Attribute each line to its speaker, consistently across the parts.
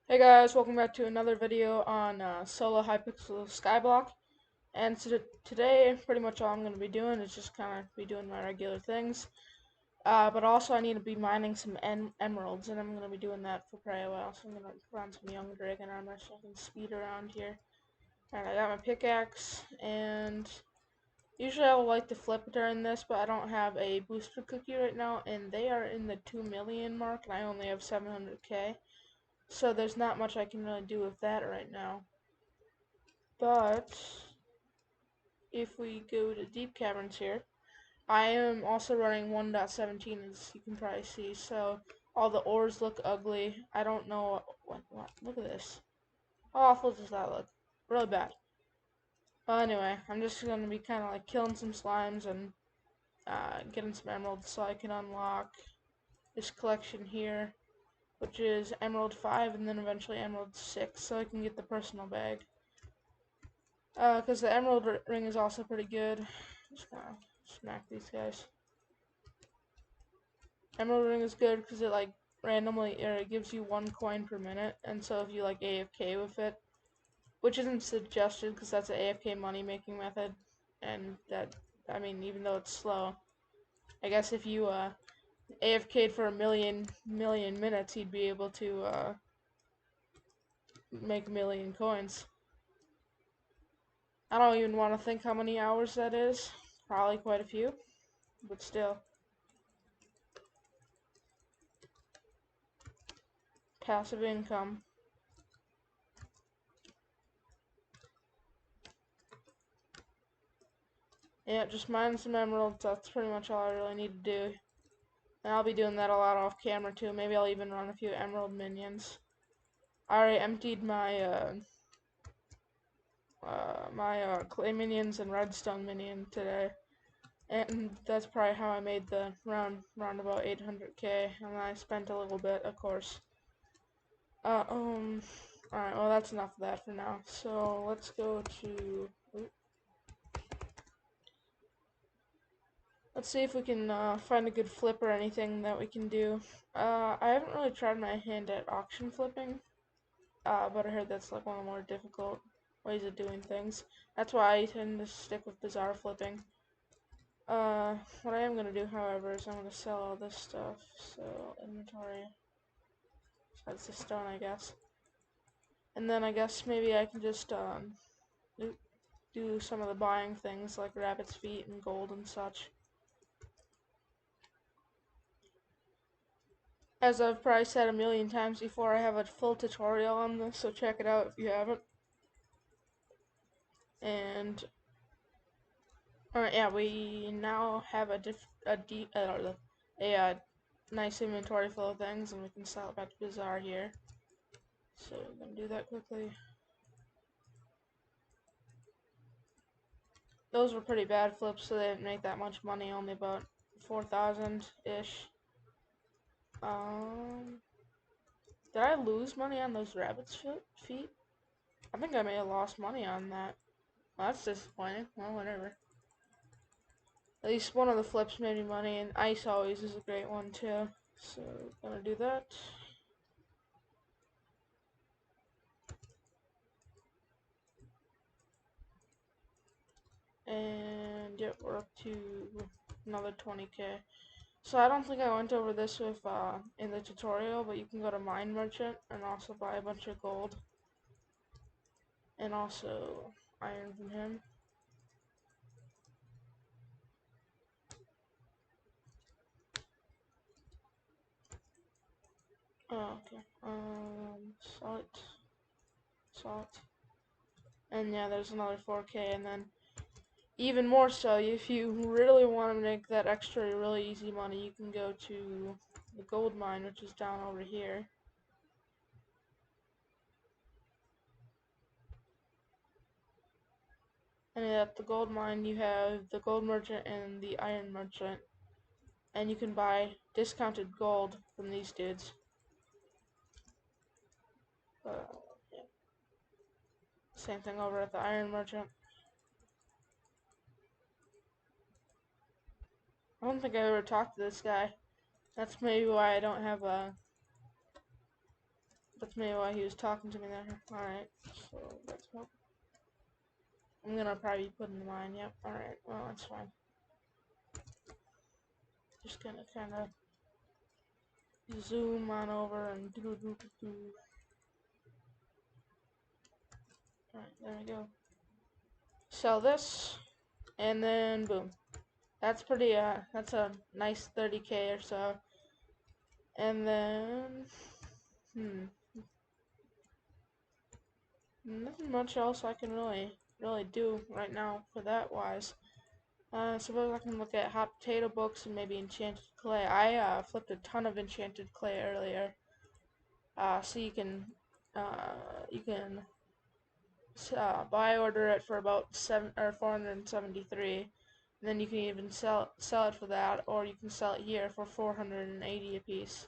Speaker 1: Hey guys, welcome back to another video on solo Hypixel Skyblock. And today, pretty much all I'm going to be doing is just kind of be doing my regular things. But also I need to be mining some emeralds, and I'm going to be doing that for probably a while. So I'm going to put on some young dragon armor so I can speed around here. Alright, I got my pickaxe, and usually I will like to flip during this, but I don't have a booster cookie right now, and they are in the 2 million mark, and I only have 700k. So there's not much I can really do with that right now. But if we go to deep caverns here, I am also running 1.17 as you can probably see. So all the ores look ugly. I don't know what look at this. How awful does that look? Really bad. Well, anyway, I'm just gonna be kind of like killing some slimes and getting some emeralds so I can unlock this collection here, which is Emerald 5 and then eventually Emerald 6, so I can get the personal bag. Because the emerald ring is also pretty good. Just gonna smack these guys. Emerald ring is good because it like randomly, or it gives you 1 coin per minute, and so if you like AFK with it, which isn't suggested because that's an AFK money making method, and that, I mean, even though it's slow, I guess if you AFK'd for a million minutes, you'd be able to make 1,000,000 coins. I don't even want to think how many hours that is. Probably quite a few, but still. Passive income. Yeah, just mine some emeralds. That's pretty much all I really need to do. And I'll be doing that a lot off camera too. Maybe I'll even run a few emerald minions. I already emptied my clay minions and redstone minion today, and that's probably how I made the round about 800k. And I spent a little bit, of course. Alright, well that's enough of that for now. So let's go to. Let's see if we can find a good flip or anything that we can do. I haven't really tried my hand at auction flipping, but I heard that's like one of the more difficult ways of doing things. That's why I tend to stick with bazaar flipping. What I am going to do, however, is I'm going to sell all this stuff. So, inventory. That's the stone, I guess. And then I guess maybe I can just do some of the buying things like rabbit's feet and gold and such. As I've probably said a million times before, I have a full tutorial on this, so check it out if you haven't. And yeah, we now have a nice inventory full of things, and we can sell it back to Bazaar here. So we're gonna do that quickly. Those were pretty bad flips, so they didn't make that much money, only about 4,000-ish. Did I lose money on those rabbit's feet? I think I may have lost money on that. Well, that's disappointing. Well, whatever. At least one of the flips made me money, and ice always is a great one too. So, gonna do that. And yep, we're up to another 20k. So I don't think I went over this with in the tutorial, but you can go to Mine Merchant and also buy a bunch of gold. And also iron from him. Oh, okay. Salt. Salt. And yeah, there's another 4k, and then even more so, if you really want to make that extra really easy money, you can go to the gold mine, which is down over here. And at the gold mine, you have the gold merchant and the iron merchant, and you can buy discounted gold from these dudes. Yeah. Same thing over at the iron merchant. I don't think I ever talked to this guy. That's maybe why I don't have a maybe why he was talking to me there. Alright, so let's hope. I'm gonna probably put in the mine, yep. Alright, well, that's fine. Just gonna kind of zoom on over and do. Alright, there we go. Sell this, and then boom. That's pretty, that's a nice 30K or so. And then, nothing much else I can really do right now for that wise. Suppose I can look at hot potato books and maybe enchanted clay. I flipped a ton of enchanted clay earlier. So you can buy order it for about 473, and then you can even sell it for that, or you can sell it here for 480 a piece.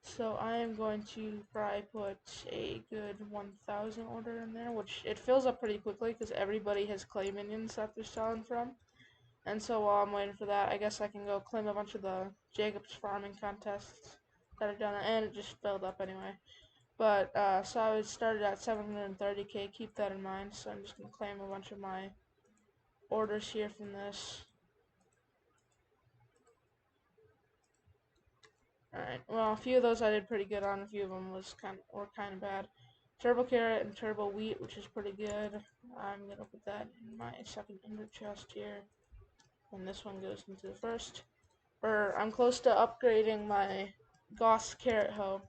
Speaker 1: So I am going to probably put a good 1,000 order in there, which it fills up pretty quickly because everybody has clay minions that they're selling from. And so while I'm waiting for that, I guess I can go claim a bunch of the Jacob's farming contests that are done, and it just filled up anyway. But, so I started at 730K, keep that in mind, so I'm just going to claim a bunch of my orders here from this. Alright, well, a few of those I did pretty good on, a few of them were kind of bad. Turbo carrot and turbo wheat, which is pretty good. I'm going to put that in my second ender chest here, and this one goes into the first. I'm close to upgrading my Goss carrot hoe,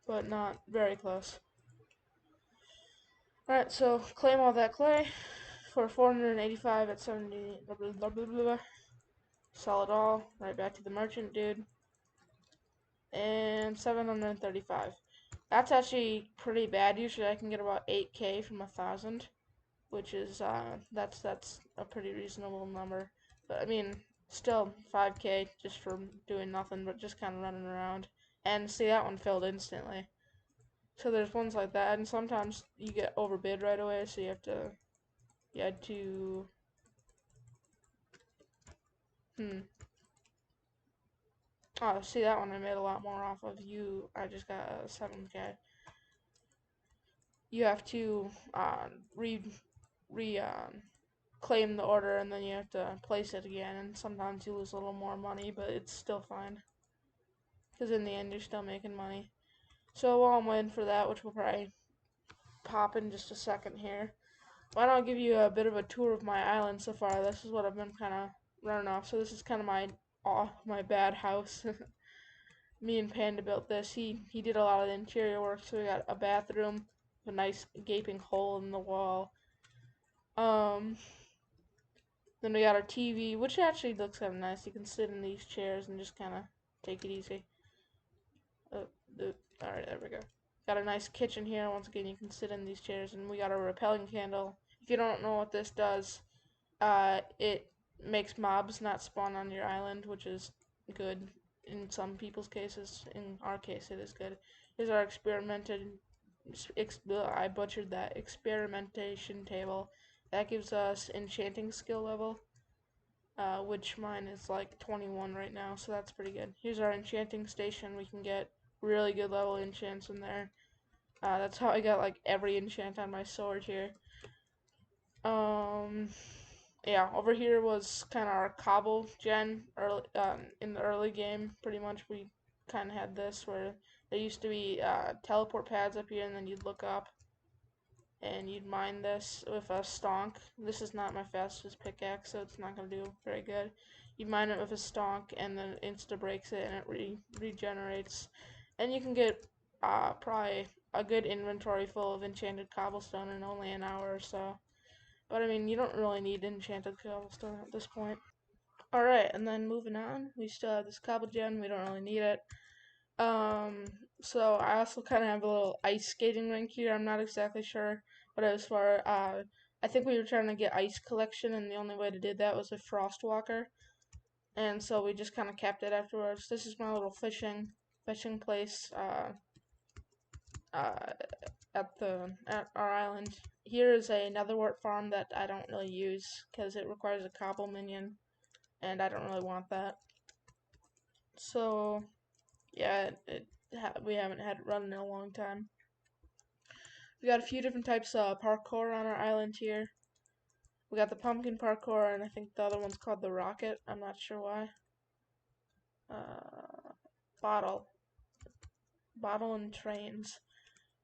Speaker 1: but not very close. Alright, so claim all that clay for 485 at 70. Blah, blah, blah, blah, blah. Sell it all. Right back to the merchant dude. And 735. That's actually pretty bad. Usually I can get about 8K from 1,000, which is that's a pretty reasonable number. But I mean, still 5K just for doing nothing but just kind of running around. And see, that one filled instantly. So there's ones like that, and sometimes you get overbid right away, so you had to oh, see, that one I made a lot more off of. I just got 7K. You have to claim the order, and then you have to place it again, and sometimes you lose a little more money, but it's still fine. Because in the end, you're still making money. So while I'm waiting for that, which will probably pop in just a second here, why don't I give you a bit of a tour of my island so far. This is what I've been kind of running off. So this is kind of my bad house. Me and Panda built this. He did a lot of the interior work, so we got a bathroom, a nice gaping hole in the wall. Then we got our TV, which actually looks kind of nice. You can sit in these chairs and just kind of take it easy. Alright, there we go. Got a nice kitchen here. Once again, you can sit in these chairs, and we got a repelling candle. If you don't know what this does, it makes mobs not spawn on your island, which is good in some people's cases. In our case, it is good. Here's our I butchered that, experimentation table. That gives us enchanting skill level, which mine is like 21 right now, so that's pretty good. Here's our enchanting station. We can get really good level enchants in there. That's how I got like every enchant on my sword here. Yeah, over here was kind of our cobble gen early, in the early game. Pretty much we kind of had this where there used to be teleport pads up here, and then you'd look up and you'd mine this with a stonk. This is not my fastest pickaxe, so it's not going to do very good. You mine it with a stonk, and then it insta breaks it, and it regenerates. And you can get probably a good inventory full of enchanted cobblestone in only an hour or so. But I mean, you don't really need enchanted cobblestone at this point. Alright, and then moving on, we still have this cobble gen, we don't really need it. So I also kind of have a little ice skating rink here. I'm not exactly sure, but as far, I think we were trying to get ice collection, and the only way to do that was a frost walker. And so we just kind of kept it afterwards. This is my little fishing place, at our island. Here is a netherwort farm that I don't really use because it requires a cobble minion, and I don't really want that. So yeah, we haven't had it running in a long time. We got a few different types of parkour on our island here. We got the pumpkin parkour, and I think the other one's called the rocket. I'm not sure why. Bottle and trains.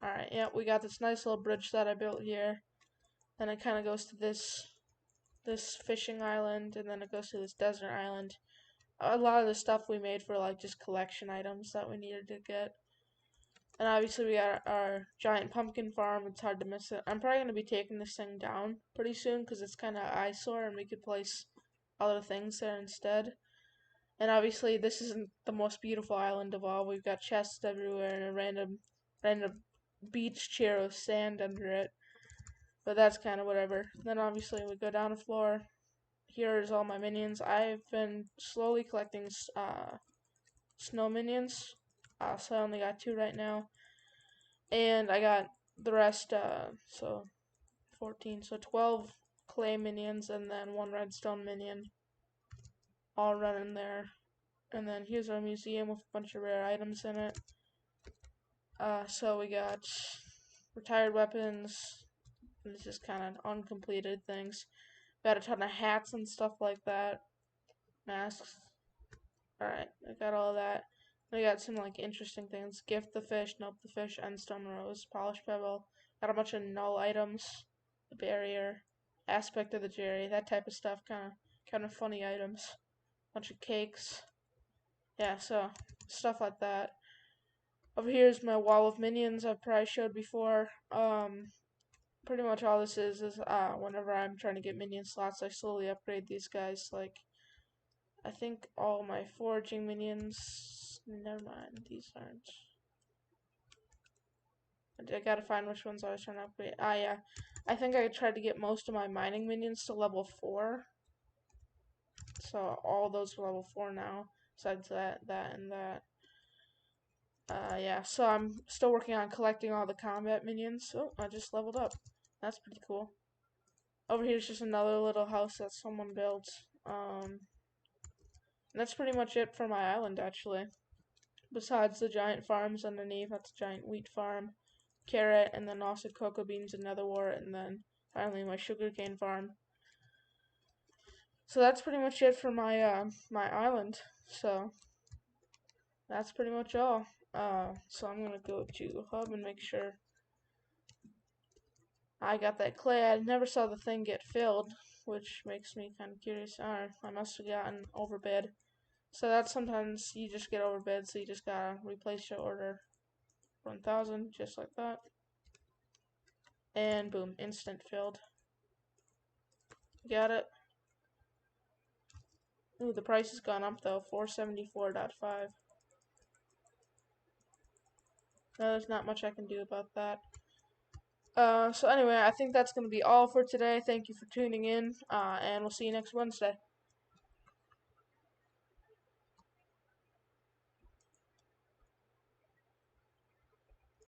Speaker 1: Alright, yeah, we got this nice little bridge that I built here. Then it kind of goes to this fishing island, and then it goes to this desert island. A lot of the stuff we made for like just collection items that we needed to get. And obviously we got our giant pumpkin farm. It's hard to miss it. I'm probably going to be taking this thing down pretty soon because it's kind of eyesore and we could place other things there instead. And obviously this isn't the most beautiful island of all. We've got chests everywhere and a random beach chair with sand under it. But that's kind of whatever. Then obviously we go down the floor. Here's all my minions. I've been slowly collecting snow minions. So I only got 2 right now. And I got the rest, so 14, so 12 clay minions and then 1 redstone minion all running there. And then here's our museum with a bunch of rare items in it. So we got retired weapons, and it's just kind of uncompleted things. Got a ton of hats and stuff like that. Masks. Alright, I got all of that. I got some like interesting things. Gift the fish, nope the fish, endstone rose, polished pebble. Got a bunch of null items. The barrier, aspect of the Jerry, that type of stuff. Kind of funny items. Bunch of cakes. Yeah, so stuff like that. Over here is my wall of minions I've probably showed before. Pretty much all this is whenever I'm trying to get minion slots, I slowly upgrade these guys. Like, I think all my foraging minions. Never mind, these aren't. I gotta find which ones I was trying to upgrade. Ah, yeah. I think I tried to get most of my mining minions to level 4. So all those are level 4 now. Besides that, and that. Yeah, so I'm still working on collecting all the combat minions. Oh, I just leveled up. That's pretty cool. Over here's just another little house that someone built. That's pretty much it for my island, actually. Besides the giant farms underneath, that's a giant wheat farm, carrot, and then also cocoa beans and netherwort, and then finally my sugarcane farm. So that's pretty much it for my my island. So that's pretty much all. So I'm gonna go to hub and make sure I got that clay. I never saw the thing get filled, which makes me kind of curious. I must have gotten overbid. So that's sometimes you just get overbid, so you just gotta replace your order 1,000, just like that. And boom, instant filled. Got it. Ooh, the price has gone up though, 474.5. There's not much I can do about that. So anyway, I think that's going to be all for today. Thank you for tuning in, and we'll see you next Wednesday.